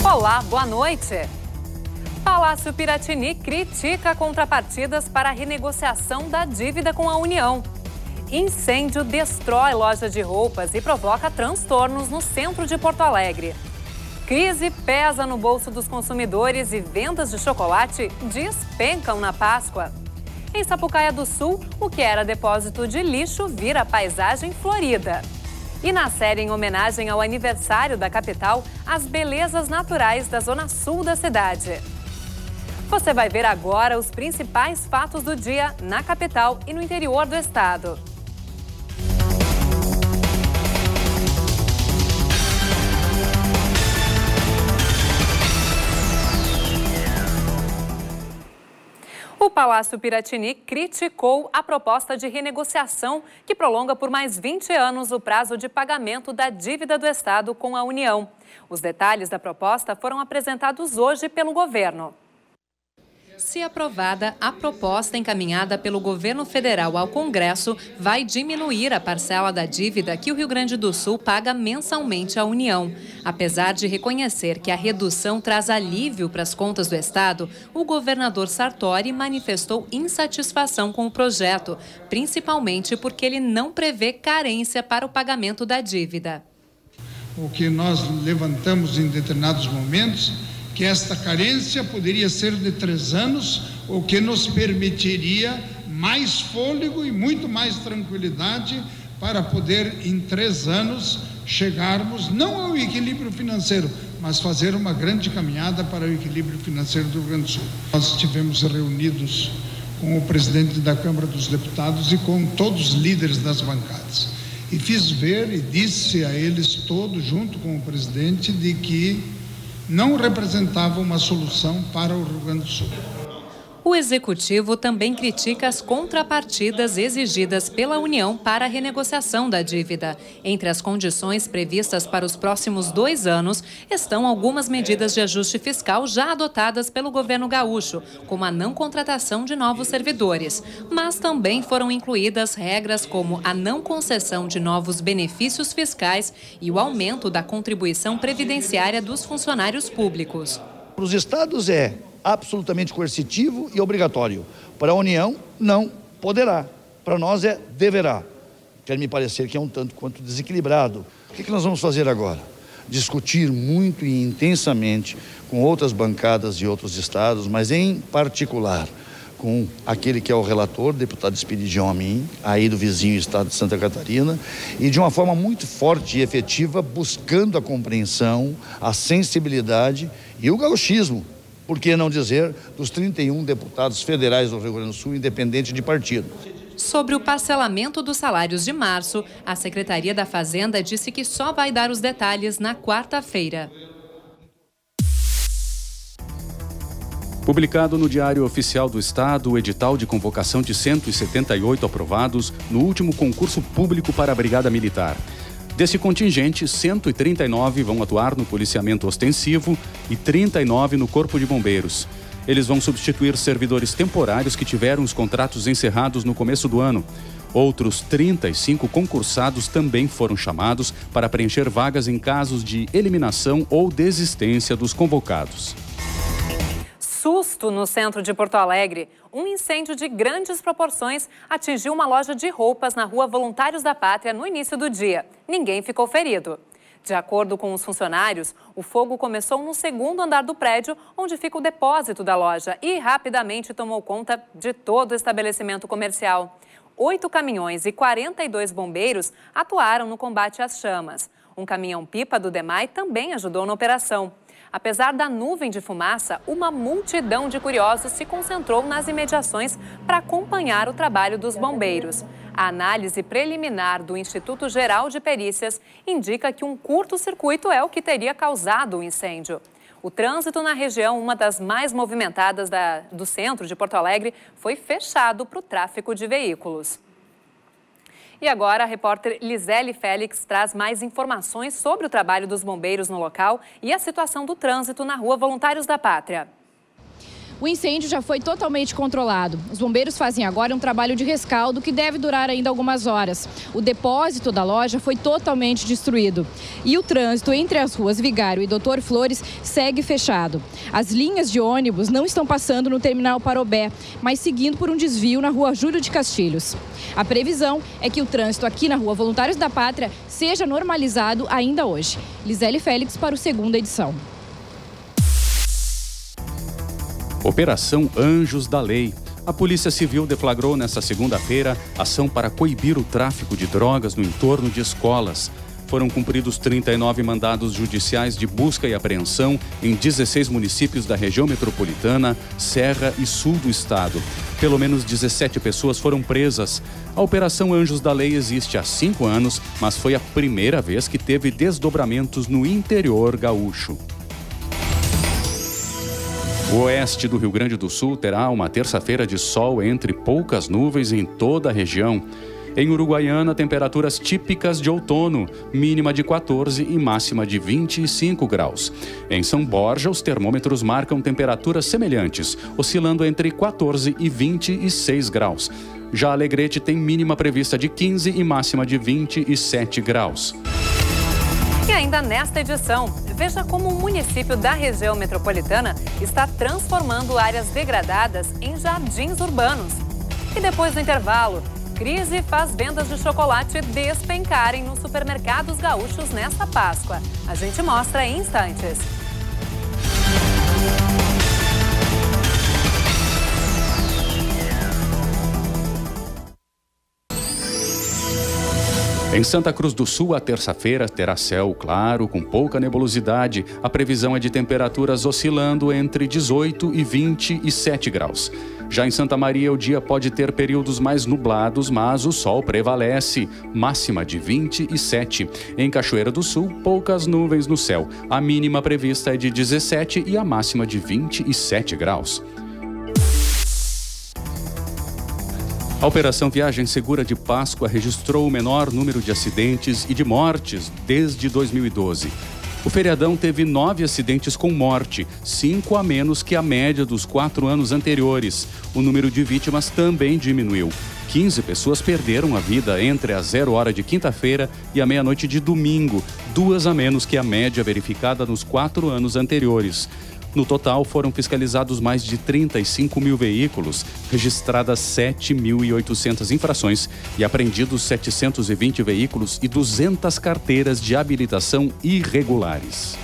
Olá, boa noite. Palácio Piratini critica contrapartidas para a renegociação da dívida com a União. Incêndio destrói loja de roupas e provoca transtornos no centro de Porto Alegre. Crise pesa no bolso dos consumidores e vendas de chocolate despencam na Páscoa. Em Sapucaia do Sul, o que era depósito de lixo vira paisagem florida. E na série em homenagem ao aniversário da capital, as belezas naturais da zona sul da cidade. Você vai ver agora os principais fatos do dia na capital e no interior do estado. O Palácio Piratini criticou a proposta de renegociação que prolonga por mais 20 anos o prazo de pagamento da dívida do Estado com a União. Os detalhes da proposta foram apresentados hoje pelo governo. Se aprovada, a proposta encaminhada pelo governo federal ao Congresso vai diminuir a parcela da dívida que o Rio Grande do Sul paga mensalmente à União. Apesar de reconhecer que a redução traz alívio para as contas do Estado, o governador Sartori manifestou insatisfação com o projeto, principalmente porque ele não prevê carência para o pagamento da dívida. O que nós levantamos em determinados momentos, que esta carência poderia ser de 3 anos, o que nos permitiria mais fôlego e muito mais tranquilidade para poder, em 3 anos, chegarmos não ao equilíbrio financeiro, mas fazer uma grande caminhada para o equilíbrio financeiro do Rio Grande do Sul. Nós estivemos reunidos com o presidente da Câmara dos Deputados e com todos os líderes das bancadas. E fiz ver e disse a eles todos, junto com o presidente, de que não representava uma solução para o Rio Grande do Sul. O Executivo também critica as contrapartidas exigidas pela União para a renegociação da dívida. Entre as condições previstas para os próximos 2 anos estão algumas medidas de ajuste fiscal já adotadas pelo governo gaúcho, como a não contratação de novos servidores. Mas também foram incluídas regras como a não concessão de novos benefícios fiscais e o aumento da contribuição previdenciária dos funcionários públicos. Para os estados é absolutamente coercitivo e obrigatório. Para a União, não poderá. Para nós é deverá. Quer me parecer que é um tanto quanto desequilibrado. O que nós vamos fazer agora? Discutir muito e intensamente com outras bancadas de outros estados, mas em particular com aquele que é o relator, deputado Espiridião Amin, aí do vizinho estado de Santa Catarina, e de uma forma muito forte e efetiva, buscando a compreensão, a sensibilidade e o gauchismo, por que não dizer, dos 31 deputados federais do Rio Grande do Sul, independente de partido. Sobre o parcelamento dos salários de março, a Secretaria da Fazenda disse que só vai dar os detalhes na quarta-feira. Publicado no Diário Oficial do Estado, o edital de convocação de 178 aprovados no último concurso público para a Brigada Militar. Desse contingente, 139 vão atuar no policiamento ostensivo e 39 no Corpo de Bombeiros. Eles vão substituir servidores temporários que tiveram os contratos encerrados no começo do ano. Outros 35 concursados também foram chamados para preencher vagas em casos de eliminação ou desistência dos convocados. Susto no centro de Porto Alegre. Um incêndio de grandes proporções atingiu uma loja de roupas na rua Voluntários da Pátria no início do dia. Ninguém ficou ferido. De acordo com os funcionários, o fogo começou no 2º andar do prédio, onde fica o depósito da loja, e rapidamente tomou conta de todo o estabelecimento comercial. 8 caminhões e 42 bombeiros atuaram no combate às chamas. Um caminhão-pipa do DEMAI também ajudou na operação. Apesar da nuvem de fumaça, uma multidão de curiosos se concentrou nas imediações para acompanhar o trabalho dos bombeiros. A análise preliminar do Instituto Geral de Perícias indica que um curto-circuito é o que teria causado o incêndio. O trânsito na região, uma das mais movimentadas do centro de Porto Alegre, foi fechado para o tráfego de veículos. E agora a repórter Lisele Félix traz mais informações sobre o trabalho dos bombeiros no local e a situação do trânsito na rua Voluntários da Pátria. O incêndio já foi totalmente controlado. Os bombeiros fazem agora um trabalho de rescaldo que deve durar ainda algumas horas. O depósito da loja foi totalmente destruído. E o trânsito entre as ruas Vigário e Doutor Flores segue fechado. As linhas de ônibus não estão passando no terminal Parobé, mas seguindo por um desvio na rua Júlio de Castilhos. A previsão é que o trânsito aqui na rua Voluntários da Pátria seja normalizado ainda hoje. Lisele Félix para o Segunda Edição. Operação Anjos da Lei. A Polícia Civil deflagrou nesta segunda-feira ação para coibir o tráfico de drogas no entorno de escolas. Foram cumpridos 39 mandados judiciais de busca e apreensão em 16 municípios da região metropolitana, Serra e Sul do estado. Pelo menos 17 pessoas foram presas. A Operação Anjos da Lei existe há 5 anos, mas foi a primeira vez que teve desdobramentos no interior gaúcho. O oeste do Rio Grande do Sul terá uma terça-feira de sol entre poucas nuvens em toda a região. Em Uruguaiana, temperaturas típicas de outono, mínima de 14 e máxima de 25 graus. Em São Borja, os termômetros marcam temperaturas semelhantes, oscilando entre 14 e 26 graus. Já Alegrete tem mínima prevista de 15 e máxima de 27 graus. E ainda nesta edição, veja como o município da região metropolitana está transformando áreas degradadas em jardins urbanos. E depois do intervalo, crise faz vendas de chocolate despencarem nos supermercados gaúchos nesta Páscoa. A gente mostra em instantes. Em Santa Cruz do Sul, a terça-feira terá céu claro, com pouca nebulosidade. A previsão é de temperaturas oscilando entre 18 e 27 graus. Já em Santa Maria, o dia pode ter períodos mais nublados, mas o sol prevalece, máxima de 27. Em Cachoeira do Sul, poucas nuvens no céu. A mínima prevista é de 17 e a máxima de 27 graus. A Operação Viagem Segura de Páscoa registrou o menor número de acidentes e de mortes desde 2012. O feriadão teve 9 acidentes com morte, 5 a menos que a média dos 4 anos anteriores. O número de vítimas também diminuiu. 15 pessoas perderam a vida entre a 0 hora de quinta-feira e a meia-noite de domingo, 2 a menos que a média verificada nos 4 anos anteriores. No total, foram fiscalizados mais de 35 mil veículos, registradas 7.800 infrações e apreendidos 720 veículos e 200 carteiras de habilitação irregulares.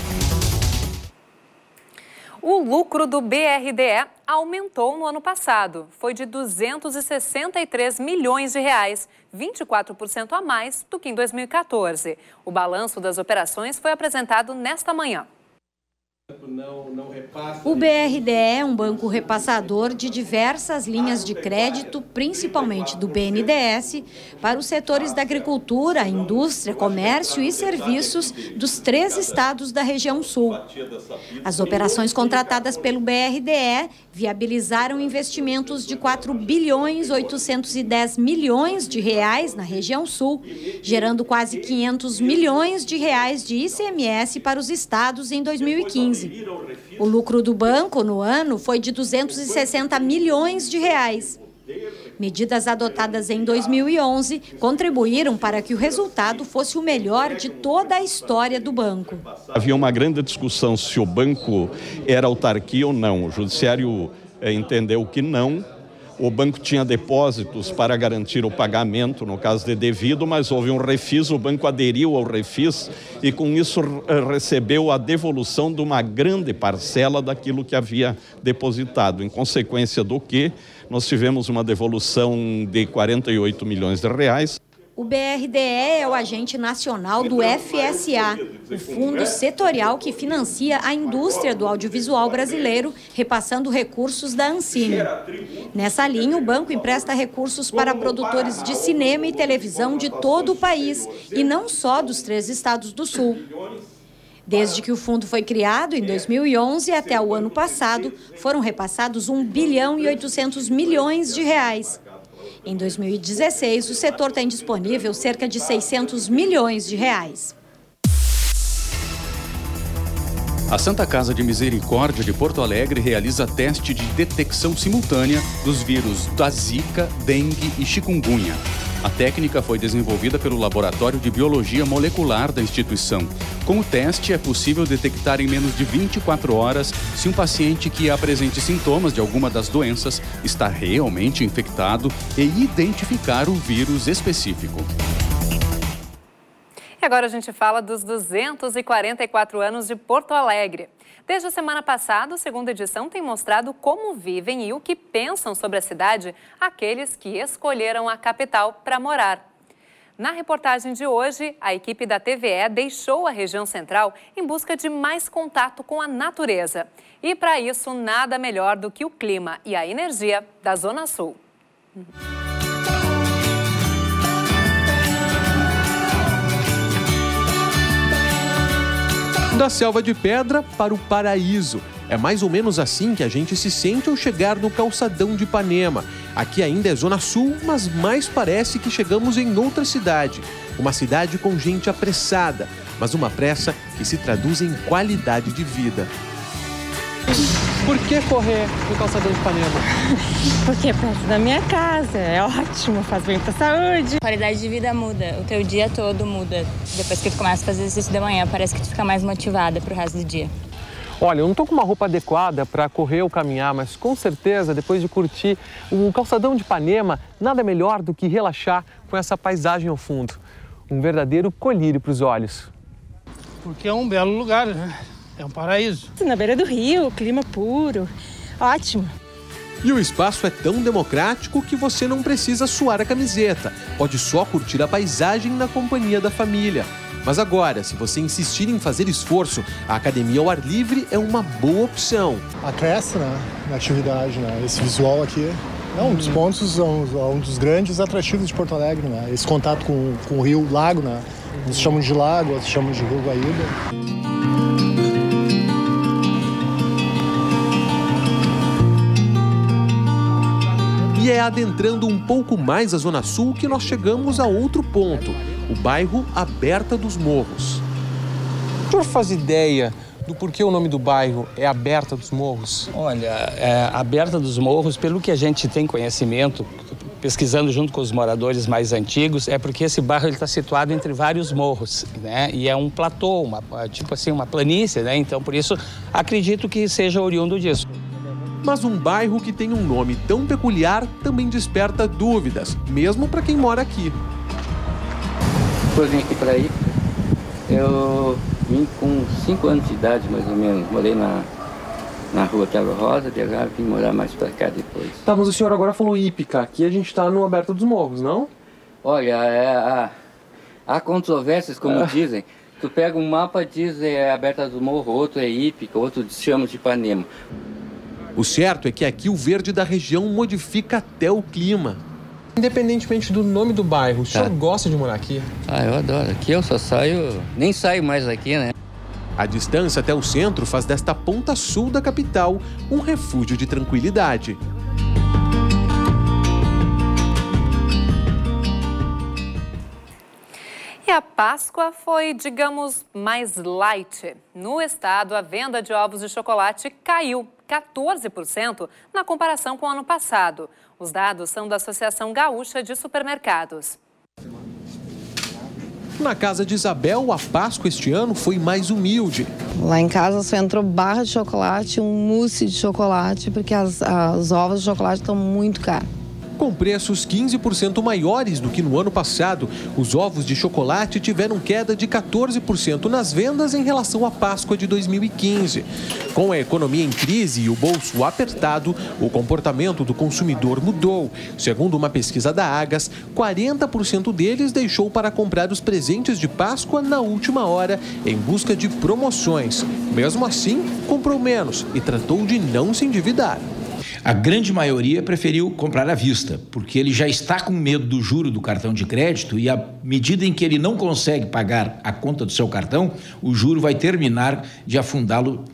O lucro do BRDE aumentou no ano passado. Foi de 263 milhões de reais, 24% a mais do que em 2014. O balanço das operações foi apresentado nesta manhã. O BRDE é um banco repassador de diversas linhas de crédito, principalmente do BNDES, para os setores da agricultura, indústria, comércio e serviços dos 3 estados da região sul. As operações contratadas pelo BRDE viabilizaram investimentos de 4 bilhões 810 milhões de reais na região sul, gerando quase 500 milhões de reais de ICMS para os estados em 2015. O lucro do banco no ano foi de 260 milhões de reais. Medidas adotadas em 2011 contribuíram para que o resultado fosse o melhor de toda a história do banco. Havia uma grande discussão se o banco era autarquia ou não. O judiciário entendeu que não. O banco tinha depósitos para garantir o pagamento, no caso de devido, mas houve um refis, o banco aderiu ao refis e com isso recebeu a devolução de uma grande parcela daquilo que havia depositado, em consequência do que nós tivemos uma devolução de 48 milhões de reais. O BRDE é o agente nacional do FSA, o fundo setorial que financia a indústria do audiovisual brasileiro, repassando recursos da Ancine. Nessa linha, o banco empresta recursos para produtores de cinema e televisão de todo o país, e não só dos 3 estados do sul. Desde que o fundo foi criado, em 2011, até o ano passado, foram repassados 1 bilhão e 800 milhões de reais. Em 2016, o setor tem disponível cerca de 600 milhões de reais. A Santa Casa de Misericórdia de Porto Alegre realiza teste de detecção simultânea dos vírus da Zika, dengue e chikungunya. A técnica foi desenvolvida pelo Laboratório de Biologia Molecular da instituição. Com o teste, é possível detectar em menos de 24 horas se um paciente que apresente sintomas de alguma das doenças está realmente infectado e identificar o vírus específico. E agora a gente fala dos 244 anos de Porto Alegre. Desde a semana passada, a segunda edição tem mostrado como vivem e o que pensam sobre a cidade aqueles que escolheram a capital para morar. Na reportagem de hoje, a equipe da TVE deixou a região central em busca de mais contato com a natureza. E para isso, nada melhor do que o clima e a energia da Zona Sul. Da selva de pedra para o paraíso. É mais ou menos assim que a gente se sente ao chegar no calçadão de Ipanema. Aqui ainda é Zona Sul, mas mais parece que chegamos em outra cidade. Uma cidade com gente apressada, mas uma pressa que se traduz em qualidade de vida. Por que correr no calçadão de Ipanema? Porque é perto da minha casa, é ótimo, faz bem pra saúde. A qualidade de vida muda, o teu dia todo muda. Depois que tu começa a fazer exercício de manhã, parece que tu fica mais motivada pro resto do dia. Olha, eu não tô com uma roupa adequada para correr ou caminhar, mas com certeza, depois de curtir o calçadão de Ipanema, nada melhor do que relaxar com essa paisagem ao fundo. Um verdadeiro colírio para os olhos. Porque é um belo lugar, né? É um paraíso. Na beira do rio, clima puro, ótimo. E o espaço é tão democrático que você não precisa suar a camiseta. Pode só curtir a paisagem na companhia da família. Mas agora, se você insistir em fazer esforço, a academia ao ar livre é uma boa opção. Acresce, né, na atividade, né? Esse visual aqui é um dos pontos, um dos grandes atrativos de Porto Alegre, né? Esse contato com o rio, o lago, né? Uns chamam de lago, outros chamam de Rio Guaíba. E é adentrando um pouco mais a Zona Sul que nós chegamos a outro ponto, o bairro Aberta dos Morros. O senhor faz ideia do porquê o nome do bairro é Aberta dos Morros? Olha, Aberta dos Morros, pelo que a gente tem conhecimento, pesquisando junto com os moradores mais antigos, é porque esse bairro está situado entre vários morros, né? E é um platô, tipo assim, uma planície, né? Então, por isso, acredito que seja oriundo disso. Mas um bairro que tem um nome tão peculiar também desperta dúvidas, mesmo para quem mora aqui. Eu vim aqui para ir, eu vim com 5 anos de idade, mais ou menos. Morei na rua Telo Rosa, de lá vim morar mais para cá depois. Tá, mas o senhor agora falou Ípica, aqui a gente está no Aberta dos Morros, não? Olha, há controvérsias, como dizem. Tu pega um mapa, diz Aberta dos Morros, outro é Ípica, outro chama de Ipanema. O certo é que aqui o verde da região modifica até o clima. Independentemente do nome do bairro, o senhor gosta de morar aqui? Ah, eu adoro. Aqui eu só saio, nem saio mais daqui, né? A distância até o centro faz desta ponta sul da capital um refúgio de tranquilidade. E a Páscoa foi, digamos, mais light. No estado, a venda de ovos de chocolate caiu 14% na comparação com o ano passado. Os dados são da Associação Gaúcha de Supermercados. Na casa de Isabel, a Páscoa este ano foi mais humilde. Lá em casa só entrou barra de chocolate, um mousse de chocolate, porque os ovos de chocolate estão muito caros. Com preços 15% maiores do que no ano passado, os ovos de chocolate tiveram queda de 14% nas vendas em relação à Páscoa de 2015. Com a economia em crise e o bolso apertado, o comportamento do consumidor mudou. Segundo uma pesquisa da Agas, 40% deles deixou para comprar os presentes de Páscoa na última hora, em busca de promoções. Mesmo assim, comprou menos e tratou de não se endividar. A grande maioria preferiu comprar à vista, porque ele já está com medo do juro do cartão de crédito e, à medida em que ele não consegue pagar a conta do seu cartão, o juro vai terminar de afundá-lo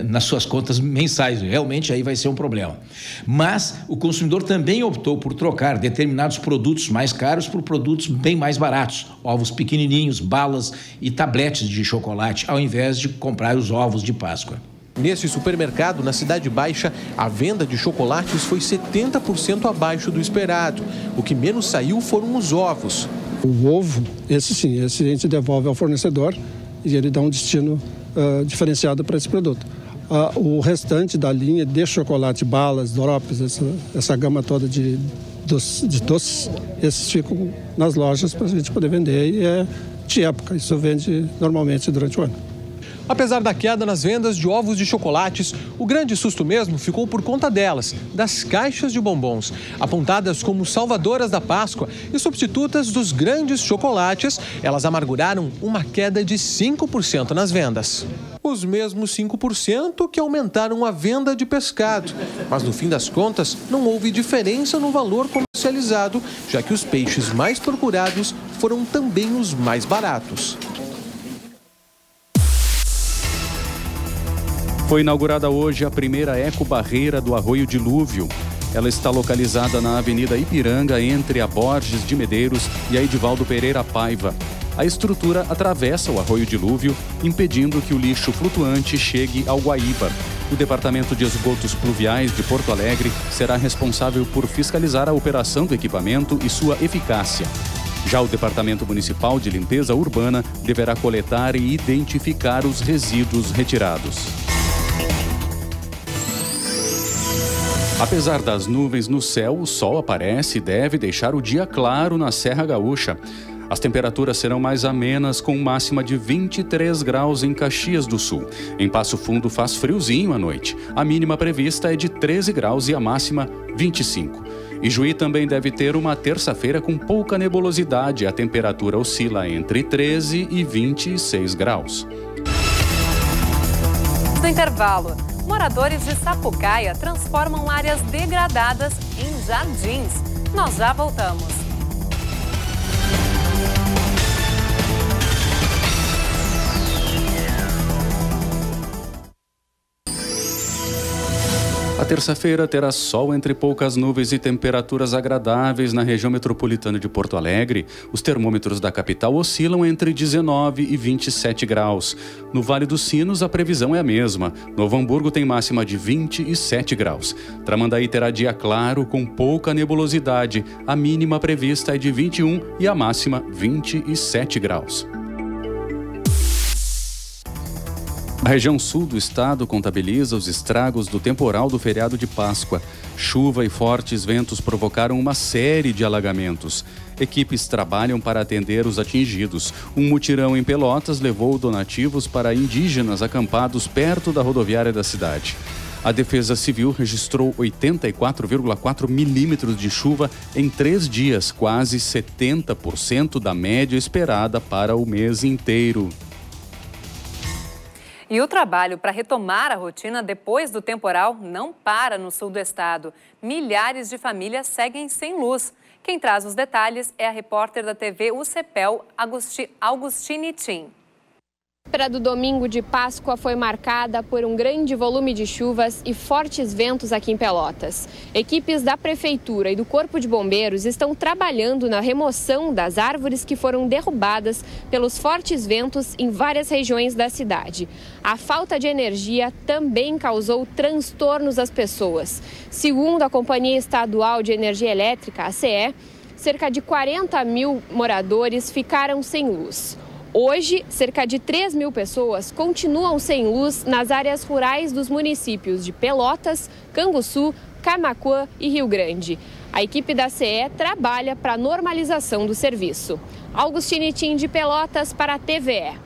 nas suas contas mensais. Realmente aí vai ser um problema. Mas o consumidor também optou por trocar determinados produtos mais caros por produtos bem mais baratos, ovos pequenininhos, balas e tabletes de chocolate, ao invés de comprar os ovos de Páscoa. Nesse supermercado, na Cidade Baixa, a venda de chocolates foi 70% abaixo do esperado. O que menos saiu foram os ovos. O ovo, esse a gente devolve ao fornecedor e ele dá um destino diferenciado para esse produto. O restante da linha de chocolate, balas, drops, essa gama toda de doces, esses ficam nas lojas para a gente poder vender e é de época. Isso vende normalmente durante o ano. Apesar da queda nas vendas de ovos de chocolates, o grande susto mesmo ficou por conta delas, das caixas de bombons. Apontadas como salvadoras da Páscoa e substitutas dos grandes chocolates, elas amarguraram uma queda de 5% nas vendas. Os mesmos 5% que aumentaram a venda de pescado. Mas no fim das contas, não houve diferença no valor comercializado, já que os peixes mais procurados foram também os mais baratos. Foi inaugurada hoje a primeira ecobarreira do Arroio Dilúvio. Ela está localizada na Avenida Ipiranga, entre a Borges de Medeiros e a Edivaldo Pereira Paiva. A estrutura atravessa o Arroio Dilúvio, impedindo que o lixo flutuante chegue ao Guaíba. O Departamento de Esgotos Pluviais de Porto Alegre será responsável por fiscalizar a operação do equipamento e sua eficácia. Já o Departamento Municipal de Limpeza Urbana deverá coletar e identificar os resíduos retirados. Apesar das nuvens no céu, o sol aparece e deve deixar o dia claro na Serra Gaúcha. As temperaturas serão mais amenas, com máxima de 23 graus em Caxias do Sul. Em Passo Fundo faz friozinho à noite. A mínima prevista é de 13 graus e a máxima 25. Ijuí também deve ter uma terça-feira com pouca nebulosidade. A temperatura oscila entre 13 e 26 graus. No intervalo, moradores de Sapucaia transformam áreas degradadas em jardins. Nós já voltamos. A terça-feira terá sol entre poucas nuvens e temperaturas agradáveis na região metropolitana de Porto Alegre. Os termômetros da capital oscilam entre 19 e 27 graus. No Vale dos Sinos, a previsão é a mesma. Novo Hamburgo tem máxima de 27 graus. Tramandaí terá dia claro com pouca nebulosidade. A mínima prevista é de 21 e a máxima 27 graus. A região sul do estado contabiliza os estragos do temporal do feriado de Páscoa. Chuva e fortes ventos provocaram uma série de alagamentos. Equipes trabalham para atender os atingidos. Um mutirão em Pelotas levou donativos para indígenas acampados perto da rodoviária da cidade. A Defesa Civil registrou 84,4 milímetros de chuva em 3 dias, quase 70% da média esperada para o mês inteiro. E o trabalho para retomar a rotina depois do temporal não para no sul do estado. Milhares de famílias seguem sem luz. Quem traz os detalhes é a repórter da TV UCPEL, Augustine Tim. A véspera do domingo de Páscoa foi marcada por um grande volume de chuvas e fortes ventos aqui em Pelotas. Equipes da Prefeitura e do Corpo de Bombeiros estão trabalhando na remoção das árvores que foram derrubadas pelos fortes ventos em várias regiões da cidade. A falta de energia também causou transtornos às pessoas. Segundo a Companhia Estadual de Energia Elétrica, a CE, cerca de 40 mil moradores ficaram sem luz. Hoje, cerca de 3 mil pessoas continuam sem luz nas áreas rurais dos municípios de Pelotas, Canguçu, Camaquã e Rio Grande. A equipe da CE trabalha para a normalização do serviço. Augustine Tim de Pelotas para a TVE.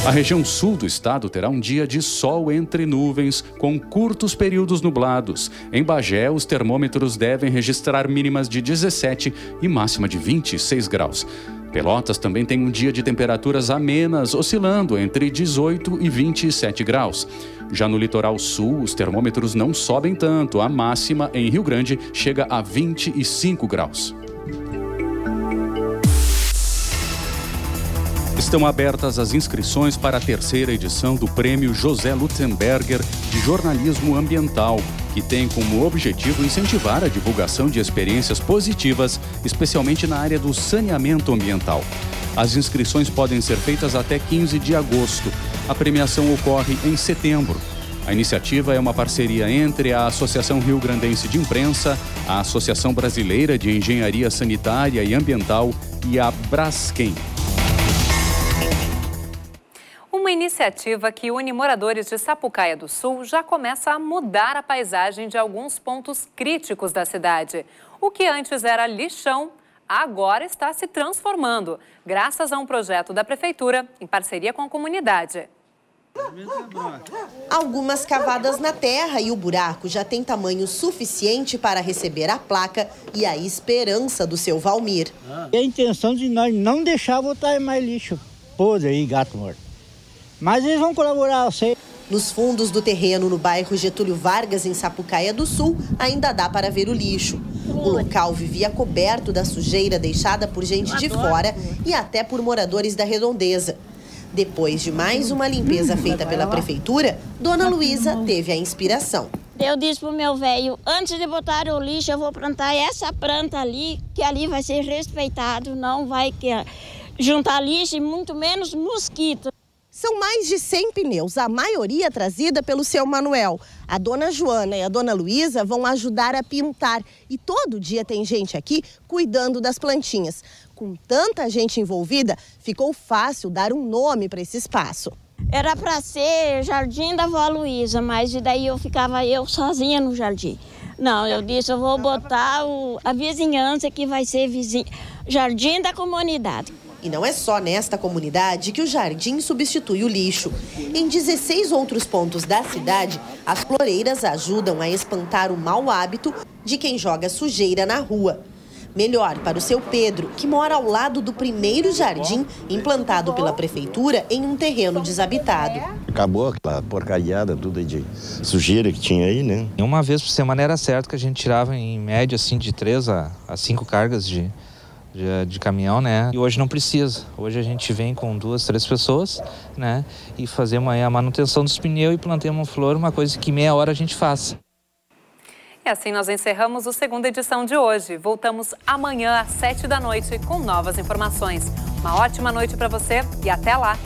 A região sul do estado terá um dia de sol entre nuvens, com curtos períodos nublados. Em Bagé, os termômetros devem registrar mínimas de 17 e máxima de 26 graus. Pelotas também tem um dia de temperaturas amenas, oscilando entre 18 e 27 graus. Já no litoral sul, os termômetros não sobem tanto. A máxima em Rio Grande chega a 25 graus. Estão abertas as inscrições para a terceira edição do Prêmio José Lutzenberger de Jornalismo Ambiental, que tem como objetivo incentivar a divulgação de experiências positivas, especialmente na área do saneamento ambiental. As inscrições podem ser feitas até 15 de agosto. A premiação ocorre em setembro. A iniciativa é uma parceria entre a Associação Rio-Grandense de Imprensa, a Associação Brasileira de Engenharia Sanitária e Ambiental e a Braskem. Uma iniciativa que une moradores de Sapucaia do Sul já começa a mudar a paisagem de alguns pontos críticos da cidade. O que antes era lixão, agora está se transformando, graças a um projeto da Prefeitura em parceria com a comunidade. Algumas cavadas na terra e o buraco já tem tamanho suficiente para receber a placa e a esperança do seu Valmir. É a intenção de nós não deixar botar mais lixo podre aí, gato morto. Mas eles vão colaborar, eu sei. Nos fundos do terreno no bairro Getúlio Vargas, em Sapucaia do Sul, ainda dá para ver o lixo. O local vivia coberto da sujeira deixada por gente de fora e até por moradores da redondeza. Depois de mais uma limpeza feita pela prefeitura, Dona Luísa teve a inspiração. Eu disse pro meu velho, antes de botar o lixo, eu vou plantar essa planta ali, que ali vai ser respeitado, não vai juntar lixo e muito menos mosquito. São mais de 100 pneus, a maioria trazida pelo seu Manuel. A Dona Joana e a Dona Luísa vão ajudar a pintar. E todo dia tem gente aqui cuidando das plantinhas. Com tanta gente envolvida, ficou fácil dar um nome para esse espaço. Era para ser Jardim da Vó Luísa, mas daí ficava eu sozinha no jardim. Não, eu disse, eu vou botar a vizinhança que vai ser Jardim da Comunidade. E não é só nesta comunidade que o jardim substitui o lixo. Em 16 outros pontos da cidade, as floreiras ajudam a espantar o mau hábito de quem joga sujeira na rua. Melhor para o seu Pedro, que mora ao lado do primeiro jardim implantado pela prefeitura em um terreno desabitado. Acabou aquela porcariada, tudo de sujeira que tinha aí, né? Uma vez por semana era certo que a gente tirava em média assim, de 3 a 5 cargas de caminhão, né? E hoje não precisa. Hoje a gente vem com 2, 3 pessoas, né? E fazemos aí a manutenção dos pneus e plantamos uma flor, uma coisa que meia hora a gente faz. E assim nós encerramos a segunda edição de hoje. Voltamos amanhã às 7 da noite com novas informações. Uma ótima noite para você e até lá!